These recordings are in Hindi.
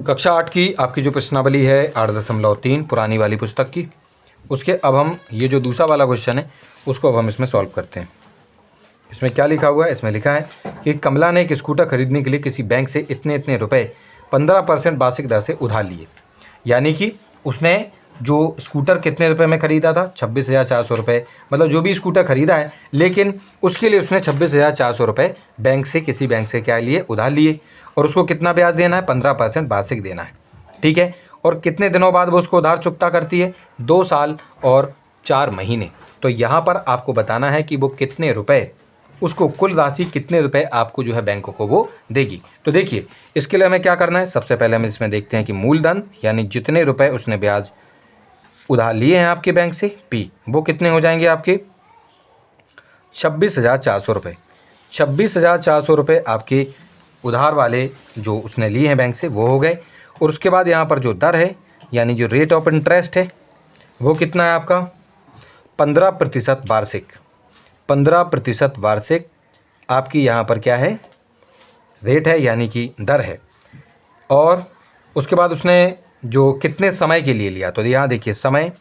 कक्षा 8 की आपकी जो प्रश्नावली है 8.3 पुरानी वाली पुस्तक की, उसके अब हम ये जो दूसरा वाला क्वेश्चन है उसको अब हम इसमें सॉल्व करते हैं। इसमें क्या लिखा हुआ है? इसमें लिखा है कि कमला ने एक स्कूटर खरीदने के लिए किसी बैंक से इतने इतने रुपए 15% वार्षिक दर से उधार लिए। यानी कि उसने जो स्कूटर कितने रुपए में ख़रीदा था? 26,400 रुपये। मतलब जो भी स्कूटर ख़रीदा है, लेकिन उसके लिए उसने 26,400 रुपये बैंक से, किसी बैंक से क्या लिए? उधार लिए। और उसको कितना ब्याज देना है? 15% वार्षिक देना है। ठीक है। और कितने दिनों बाद वो उसको उधार चुकता करती है? 2 साल और 4 महीने। तो यहाँ पर आपको बताना है कि वो कितने रुपए, उसको कुल राशि कितने रुपए आपको जो है बैंक को वो देगी। तो देखिए, इसके लिए हमें क्या करना है? सबसे पहले हम इसमें देखते हैं कि मूलधन यानी जितने रुपए उसने ब्याज उधार लिए हैं आपके बैंक से, पी, वो कितने हो जाएंगे आपके? 26,400 रुपये। 26,400 रुपये आपके उधार वाले जो उसने लिए हैं बैंक से वो हो गए। और उसके बाद यहाँ पर जो दर है यानी जो रेट ऑफ इंटरेस्ट है वो कितना है आपका? 15% वार्षिक। 15% वार्षिक आपकी यहाँ पर क्या है? रेट है, यानी कि दर है। और उसके बाद उसने जो कितने समय के लिए लिया, तो यहाँ देखिए समय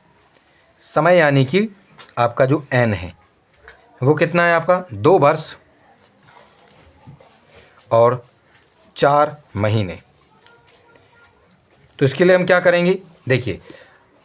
यानी कि आपका जो एन है वो कितना है आपका? 2 वर्ष और 4 महीने। तो इसके लिए हम क्या करेंगे? देखिए,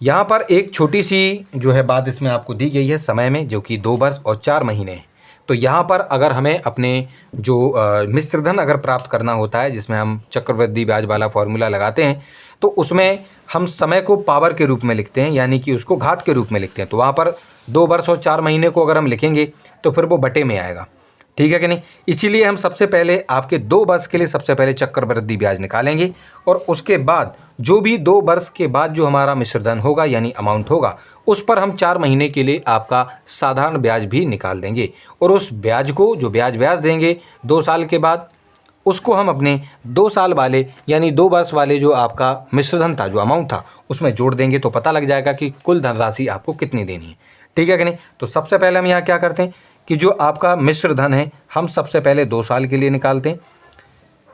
यहाँ पर एक छोटी सी जो है बात इसमें आपको दी गई है समय में, जो कि 2 वर्ष और 4 महीने है। तो यहाँ पर अगर हमें अपने जो मिश्रधन अगर प्राप्त करना होता है, जिसमें हम चक्रवृद्धि ब्याज वाला फॉर्मूला लगाते हैं, तो उसमें हम समय को पावर के रूप में लिखते हैं, यानी कि उसको घात के रूप में लिखते हैं। तो वहाँ पर 2 वर्ष और 4 महीने को अगर हम लिखेंगे तो फिर वो बटे में आएगा। ठीक है कि नहीं? इसीलिए हम सबसे पहले आपके 2 वर्ष के लिए सबसे पहले चक्रवृद्धि ब्याज निकालेंगे, और उसके बाद जो भी 2 वर्ष के बाद जो हमारा मिश्रधन होगा यानी अमाउंट होगा, उस पर हम 4 महीने के लिए आपका साधारण ब्याज भी निकाल देंगे। और उस ब्याज को, जो ब्याज देंगे 2 साल के बाद, उसको हम अपने 2 साल वाले यानी 2 वर्ष वाले जो आपका मिश्रधन था, जो अमाउंट था, उसमें जोड़ देंगे। तो पता लग जाएगा कि कुल धनराशि आपको कितनी देनी है। ठीक है कि नहीं? तो सबसे पहले हम यहाँ क्या करते हैं कि जो आपका मिश्रधन है हम सबसे पहले 2 साल के लिए निकालते हैं।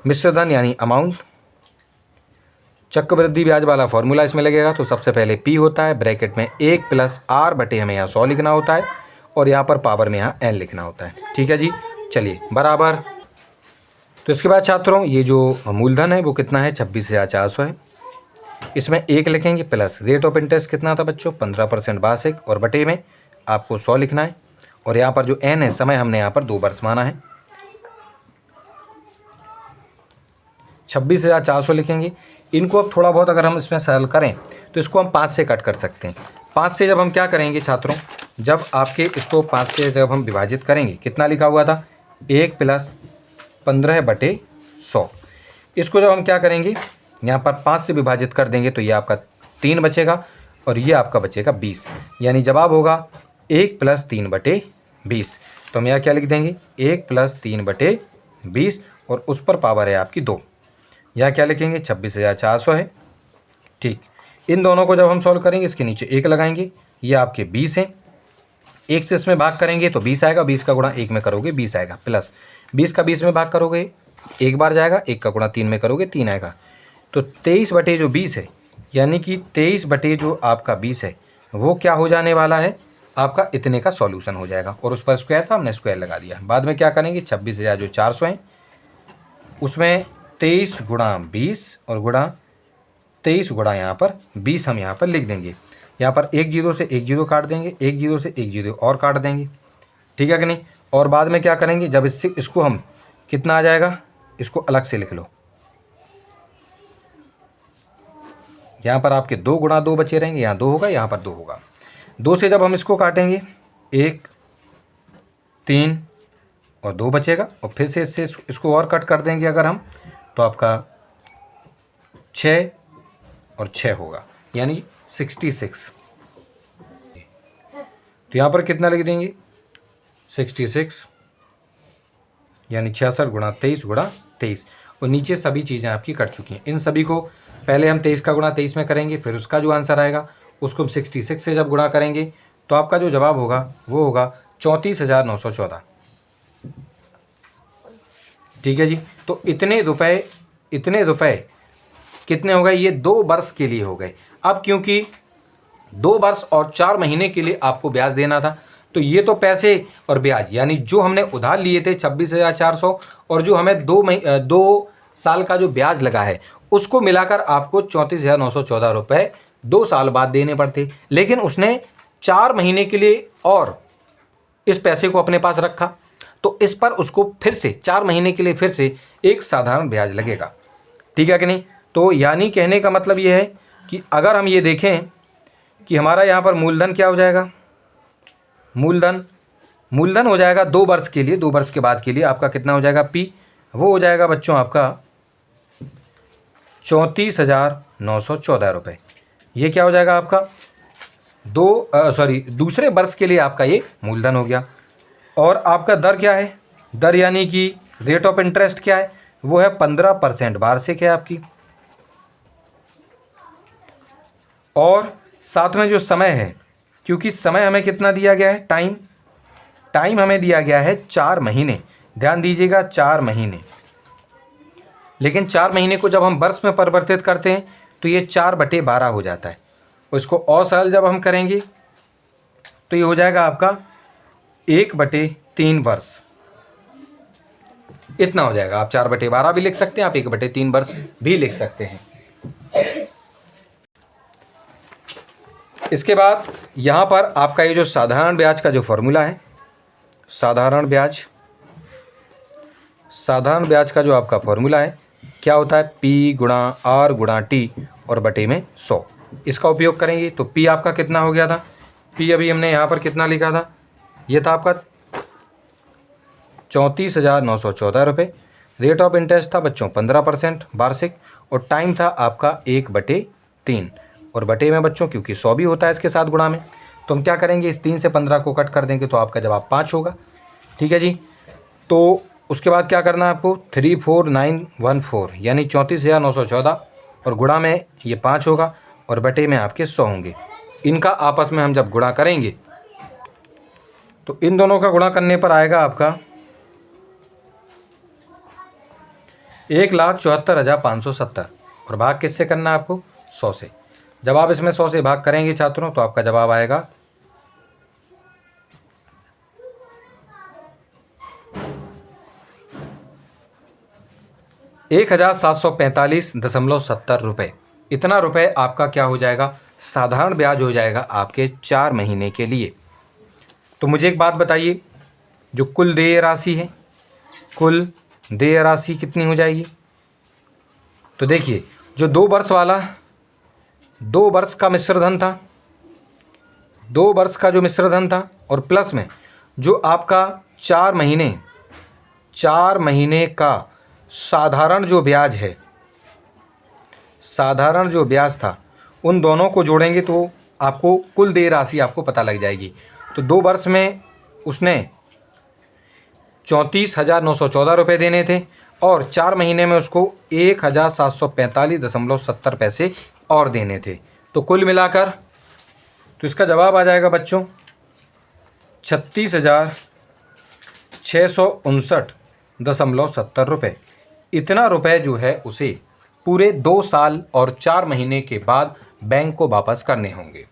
मिश्रधन यानी अमाउंट, चक्रवृद्धि ब्याज वाला फॉर्मूला इसमें लगेगा। तो सबसे पहले पी होता है, ब्रैकेट में 1 प्लस आर बटे हमें यहाँ 100 लिखना होता है, और यहाँ पर पावर में यहाँ एन लिखना होता है। ठीक है जी, चलिए बराबर। तो इसके बाद छात्रों, ये जो मूलधन है वो कितना है? 26,400 है। इसमें 1 लिखेंगे, प्लस रेट ऑफ इंटरेस्ट कितना था बच्चों? 15% वार्षिक, और बटे में आपको 100 लिखना है। और यहाँ पर जो एन है, समय हमने यहाँ पर 2 वर्ष माना है। 26,400 लिखेंगे। इनको अब थोड़ा बहुत अगर हम इसमें सरल करें तो इसको हम 5 से कट कर सकते हैं। 5 से जब हम क्या करेंगे छात्रों, जब आपके इसको 5 से जब हम विभाजित करेंगे, कितना लिखा हुआ था? 1 प्लस 15 बटे 100। इसको जब हम क्या करेंगे, यहाँ पर 5 से विभाजित कर देंगे तो ये आपका 3 बचेगा, और ये आपका बचेगा 20। यानी जवाब होगा 1 प्लस 3 बटे 20। तो हम यहाँ क्या लिख देंगे? 1 प्लस 3 बटे 20, और उस पर पावर है आपकी 2। यहाँ क्या लिखेंगे? 26,400 है। ठीक, इन दोनों को जब हम सॉल्व करेंगे, इसके नीचे 1 लगाएंगे, ये आपके 20 हैं। 1 से इसमें भाग करेंगे तो 20 आएगा, 20 का गुणा 1 में करोगे 20 आएगा, प्लस 20 का 20 में भाग करोगे 1 बार जाएगा, 1 का गुणा 3 में करोगे 3 आएगा। तो 23 बटे जो 20 है, यानी कि 23 बटे जो आपका 20 है, वो क्या हो जाने वाला है? आपका इतने का सॉल्यूशन हो जाएगा। और उस पर स्क्वायर था, हमने स्क्वायर लगा दिया। बाद में क्या करेंगे? 26,400 हैं, उसमें 23 गुणा 20 और गुणा 23 गुणा यहाँ पर 20 हम यहाँ पर लिख देंगे। यहाँ पर 1 जीरो से 1 जीरो काट देंगे, 1 जीरो से 1 जीरो और काट देंगे। ठीक है कि नहीं? और बाद में क्या करेंगे, जब इसको हम कितना आ जाएगा, इसको अलग से लिख लो। यहाँ पर आपके 2 गुणा 2 बचे रहेंगे, यहाँ 2 होगा, यहाँ पर 2 होगा। 2 से जब हम इसको काटेंगे, 1 3 और 2 बचेगा, और फिर से इससे इसको और कट कर देंगे अगर हम, तो आपका 6 और 6 होगा, यानी 66। तो यहाँ पर कितना लिख देंगे? 66, यानी 66 गुणा 23 गुणा 23। और नीचे सभी चीज़ें आपकी कट चुकी हैं। इन सभी को पहले हम 23 का गुणा 23 में करेंगे, फिर उसका जो आंसर आएगा उसको हम 66 से जब गुणा करेंगे तो आपका जो जवाब होगा वो होगा 34,914। ठीक है जी। तो इतने रुपए कितने हो गए, ये 2 वर्ष के लिए हो गए। अब क्योंकि 2 वर्ष और 4 महीने के लिए आपको ब्याज देना था, तो ये तो पैसे और ब्याज यानी जो हमने उधार लिए थे 26,400 और जो हमें 2 साल का जो ब्याज लगा है उसको मिलाकर आपको 34,914 रुपये 2 साल बाद देने पड़ते। लेकिन उसने 4 महीने के लिए और इस पैसे को अपने पास रखा, तो इस पर उसको फिर से 4 महीने के लिए फिर से एक साधारण ब्याज लगेगा। ठीक है कि नहीं। तो यानी कहने का मतलब ये है कि अगर हम ये देखें कि हमारा यहाँ पर मूलधन क्या हो जाएगा, मूलधन हो जाएगा 2 वर्ष के लिए, 2 वर्ष के बाद के लिए आपका कितना हो जाएगा पी, वो हो जाएगा बच्चों आपका 34,914 रुपये। ये क्या हो जाएगा आपका दूसरे वर्ष के लिए आपका ये मूलधन हो गया। और आपका दर क्या है, दर यानी कि रेट ऑफ इंटरेस्ट क्या है, वो है 15% वार्षिक है आपकी। और साथ में जो समय है, क्योंकि समय हमें कितना दिया गया है, टाइम हमें दिया गया है 4 महीने, ध्यान दीजिएगा 4 महीने। लेकिन 4 महीने को जब हम वर्ष में परिवर्तित करते हैं तो ये 4/12 हो जाता है। उसको और सरल जब हम करेंगे तो ये हो जाएगा आपका 1/3 वर्ष, इतना हो जाएगा। आप 4/12 भी लिख सकते हैं, आप 1/3 वर्ष भी लिख सकते हैं। इसके बाद यहाँ पर आपका ये जो साधारण ब्याज का जो फॉर्मूला है, साधारण ब्याज का जो आपका फॉर्मूला है क्या होता है, P गुणा R गुणा T और बटे में 100, इसका उपयोग करेंगे। तो P आपका कितना हो गया था, P अभी हमने यहाँ पर कितना लिखा था, ये था आपका 34,914 रुपये। रेट ऑफ इंटरेस्ट था बच्चों 15% वार्षिक और टाइम था आपका 1/3 और बटे में बच्चों क्योंकि 100 भी होता है इसके साथ गुणा में, तो हम क्या करेंगे, इस 3 से 15 को कट कर देंगे तो आपका जवाब 5 होगा। ठीक है जी। तो उसके बाद क्या करना है आपको, 34914 यानी 34,914 और गुणा में ये 5 होगा और बटे में आपके 100 होंगे। इनका आपस में हम जब गुणा करेंगे तो इन दोनों का गुणा करने पर आएगा आपका 1,74,570 और भाग किससे करना है आपको, 100 से। जब आप इसमें 100 से भाग करेंगे छात्रों तो आपका जवाब आएगा 1,745.70 रुपये। इतना रुपये आपका क्या हो जाएगा, साधारण ब्याज हो जाएगा आपके 4 महीने के लिए। तो मुझे एक बात बताइए, जो कुल देय राशि है, कुल देय राशि कितनी हो जाएगी। तो देखिए जो 2 वर्ष वाला 2 वर्ष का मिश्रधन था, 2 वर्ष का जो मिश्रधन था और प्लस में जो आपका 4 महीने का साधारण जो ब्याज है, साधारण जो ब्याज था, उन दोनों को जोड़ेंगे तो आपको कुल देय राशि आपको पता लग जाएगी। तो 2 वर्ष में उसने 34,914 रुपये देने थे और 4 महीने में उसको 1,745.70 पैसे और देने थे। तो कुल मिलाकर तो इसका जवाब आ जाएगा बच्चों 36,659.70 रुपये। इतना रुपए जो है उसे पूरे 2 साल और 4 महीने के बाद बैंक को वापस करने होंगे।